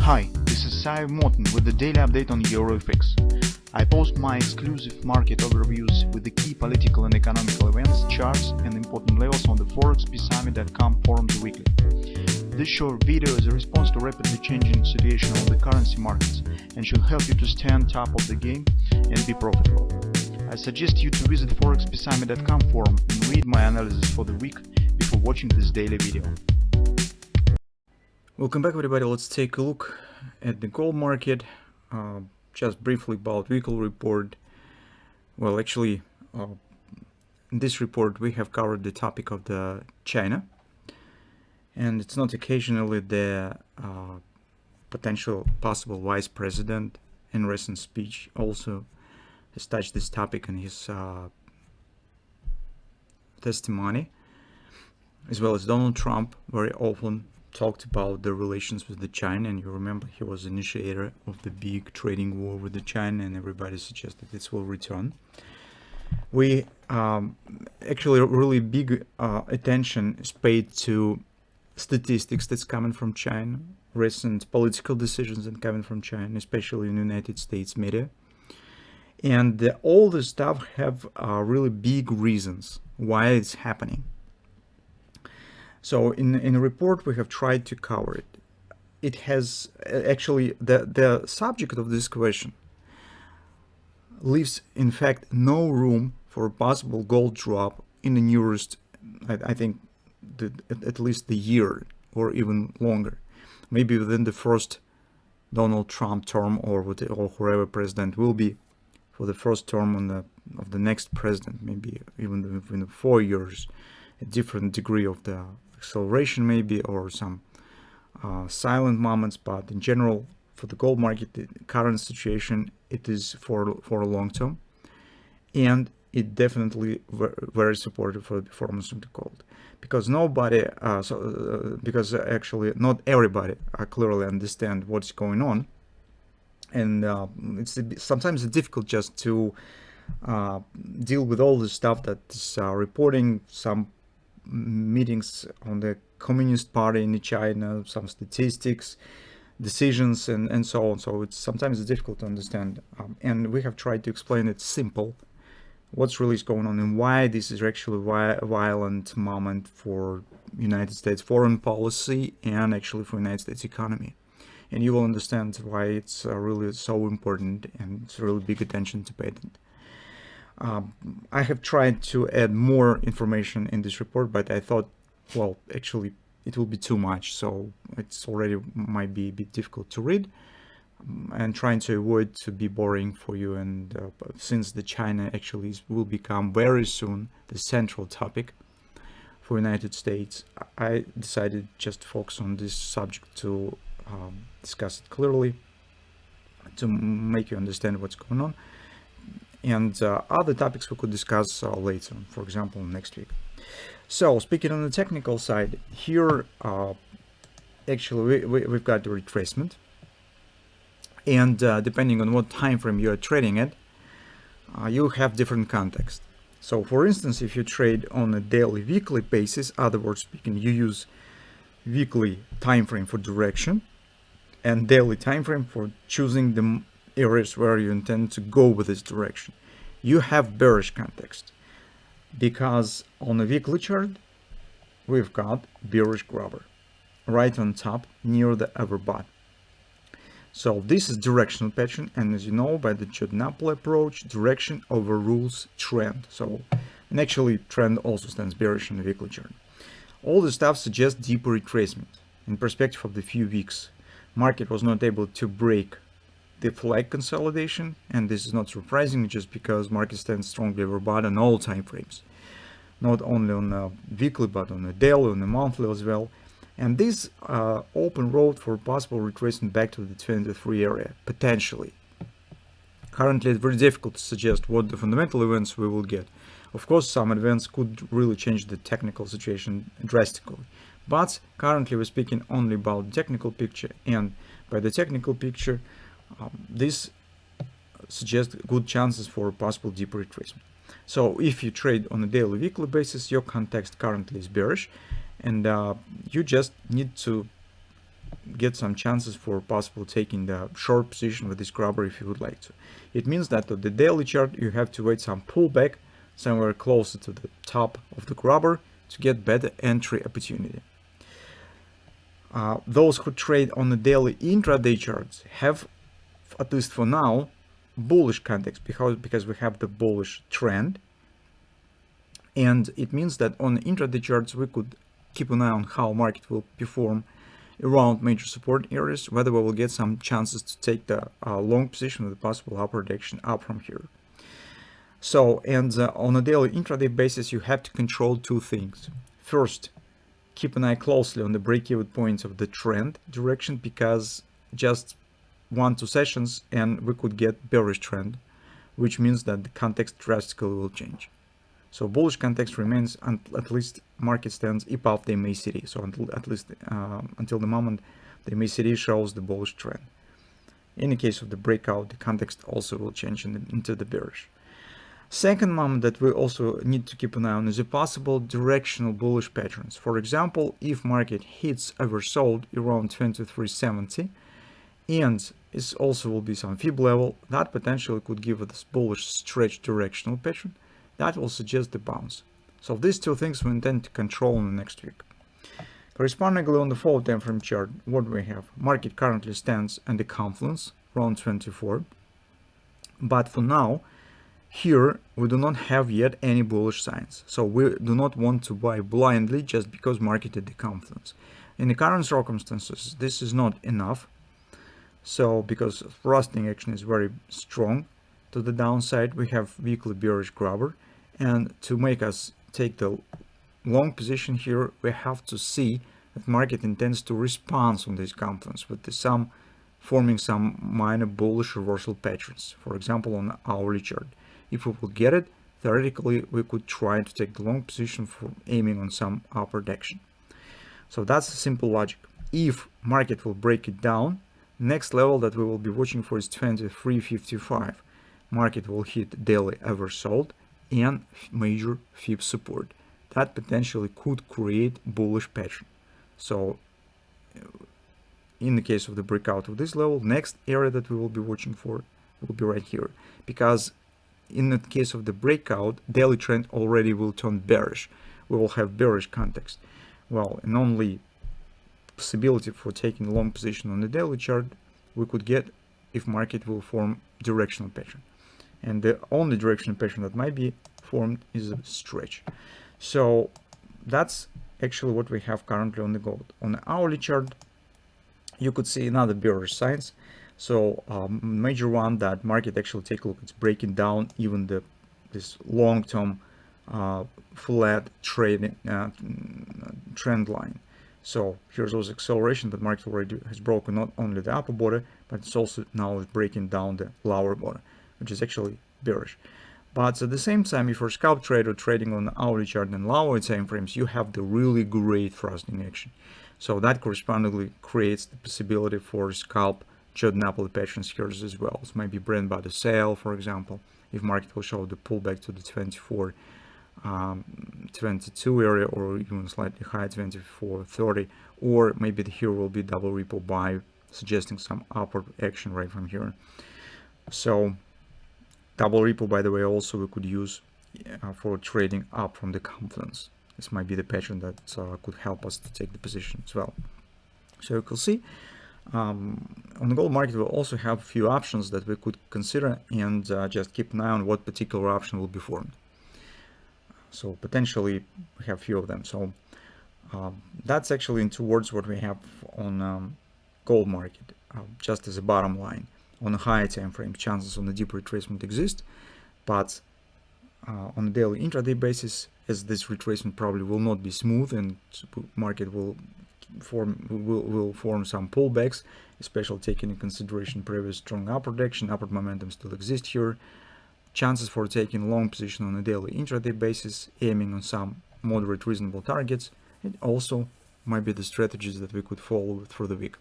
Hi, this is Sive Morten with the daily update on EuroFX. I post my exclusive market overviews with the key political and economical events, charts and important levels on the ForexPeaceArmy.com forums weekly. This short video is a response to rapidly changing situation on the currency markets and should help you to stay on top of the game and be profitable. I suggest you to visit ForexPeaceArmy.com forum and read my analysis for the week before watching this daily video. Welcome back, everybody. Let's take a look at the gold market. Just briefly about weekly report. Well, actually, in this report we have covered the topic of the China, and it's not occasionally the possible vice president in recent speech also has touched this topic in his testimony, as well as Donald Trump very often talked about the relations with the China, and you remember he was initiator of the big trading war with the China, and everybody suggested this will return. We actually really big attention is paid to statistics that's coming from China, recent political decisions that coming from China, especially in the United States media, and all this stuff have really big reasons why it's happening. So in the report we have tried to cover it. It has actually the subject of this question leaves in fact no room for a possible gold drop in the nearest, I think, at least the year or even longer, maybe within the first Donald Trump term or whoever president will be for the first term of the next president, maybe even within 4 years, a different degree of the acceleration maybe, or some silent moments, but in general for the gold market, the current situation, it is for a long term, and it definitely very supportive for the performance of the gold, because because actually not everybody clearly understand what's going on, and it's sometimes difficult just to deal with all the stuff that is reporting, some meetings on the Communist Party in China, some statistics, decisions, and so on. So it's sometimes difficult to understand, and we have tried to explain it simple, what's really going on and why this is actually a violent moment for United States foreign policy and actually for United States economy. And you will understand why it's really so important, and it's really big attention to pay it. I have tried to add more information in this report, but I thought, well, actually it will be too much, so it's already might be a bit difficult to read, and trying to avoid to be boring for you. And since the China actually will become very soon the central topic for United States, I decided just to focus on this subject to discuss it clearly, to make you understand what's going on. And other topics we could discuss later, for example, next week. So, speaking on the technical side, here actually we've got the retracement, and depending on what time frame you are trading at, you have different context. So, for instance, if you trade on a daily, weekly basis, other words speaking, you use weekly time frame for direction and daily time frame for choosing the areas where you intend to go with this direction. You have bearish context, because on a weekly chart we've got bearish grabber right on top near the overbought. So this is directional pattern, and as you know, by the Jordan-Apple approach, direction overrules trend. So, and actually trend also stands bearish on the weekly chart. All this stuff suggests deeper retracement. In perspective of the few weeks, market was not able to break the flag consolidation, and this is not surprising, just because market stands strongly overbought on all time frames, not only on a weekly but on a daily, on a monthly as well. And this open road for possible retracement back to the 23 area potentially. Currently it's very difficult to suggest what the fundamental events we will get. Of course, some events could really change the technical situation drastically, but currently we're speaking only about the technical picture, and by the technical picture, this suggests good chances for a possible deeper retracement. So if you trade on a daily, weekly basis, your context currently is bearish, and you just need to get some chances for possible taking the short position with this grabber if you would like to. It means that on the daily chart you have to wait some pullback somewhere closer to the top of the grabber to get better entry opportunity. Those who trade on the daily intraday charts have, at least for now, bullish context because we have the bullish trend, and it means that on the intraday charts we could keep an eye on how market will perform around major support areas, whether we will get some chances to take the long position with a possible upward direction up from here. So, and on a daily intraday basis you have to control two things. First, keep an eye closely on the break-even points of the trend direction, because just 1-2 sessions and we could get bearish trend, which means that the context drastically will change. So bullish context remains at least market stands above the MACD. So until the moment the MACD shows the bullish trend. In the case of the breakout, the context also will change into the bearish. Second moment that we also need to keep an eye on is a possible directional bullish patterns. For example, if market hits oversold around 2370 and it also will be some fib level, that potentially could give us bullish stretch directional pattern that will suggest the bounce. So these two things we intend to control in the next week. Correspondingly, on the 4 time frame chart, what we have, market currently stands at the confluence around 24, but for now here we do not have yet any bullish signs, so we do not want to buy blindly just because market at the confluence. In the current circumstances this is not enough, so because thrusting action is very strong to the downside, we have weekly bearish grabber, and to make us take the long position here we have to see that market intends to respond on this confluence with forming some minor bullish reversal patterns, for example on the hourly chart. If we will get it, theoretically we could try to take the long position for aiming on some upward direction. So that's the simple logic. If market will break it down, next level that we will be watching for is 23.55. Market will hit daily oversold and major fib support. That potentially could create bullish pattern. So in the case of the breakout of this level, next area that we will be watching for will be right here, because in the case of the breakout, daily trend already will turn bearish. We will have bearish context. Well, and only possibility for taking a long position on the daily chart we could get if market will form directional pattern. And the only directional pattern that might be formed is a stretch. So that's actually what we have currently on the gold. On the hourly chart you could see another bearish signs. So major one that market actually, take a look, it's breaking down even this long-term flat trend line. So here's those acceleration that market already has broken not only the upper border, but it's also now breaking down the lower border, which is actually bearish. But at the same time, if you're a scalp trader trading on the hourly chart and lower time frames, you have the really great thrusting action. So that correspondingly creates the possibility for scalp Jordan patterns here as well. This might be brand by the sale, for example, if market will show the pullback to the 24, 22 area, or even slightly higher 24.30, or maybe here will be double ripple buy, suggesting some upward action right from here. So double ripple, by the way, also we could use for trading up from the confluence. This might be the pattern that could help us to take the position as well. So you can see on the gold market we'll also have a few options that we could consider, and just keep an eye on what particular option will be formed. So potentially we have a few of them. So that's actually in towards what we have on gold market, just as a bottom line. On a higher time frame, chances on the deep retracement exist, but on a daily intraday basis, as this retracement probably will not be smooth and market will form some pullbacks, especially taking into consideration previous strong upward direction, upward momentum still exists here. Chances for taking long position on a daily intraday basis, aiming on some moderate reasonable targets, and also might be the strategies that we could follow through the week.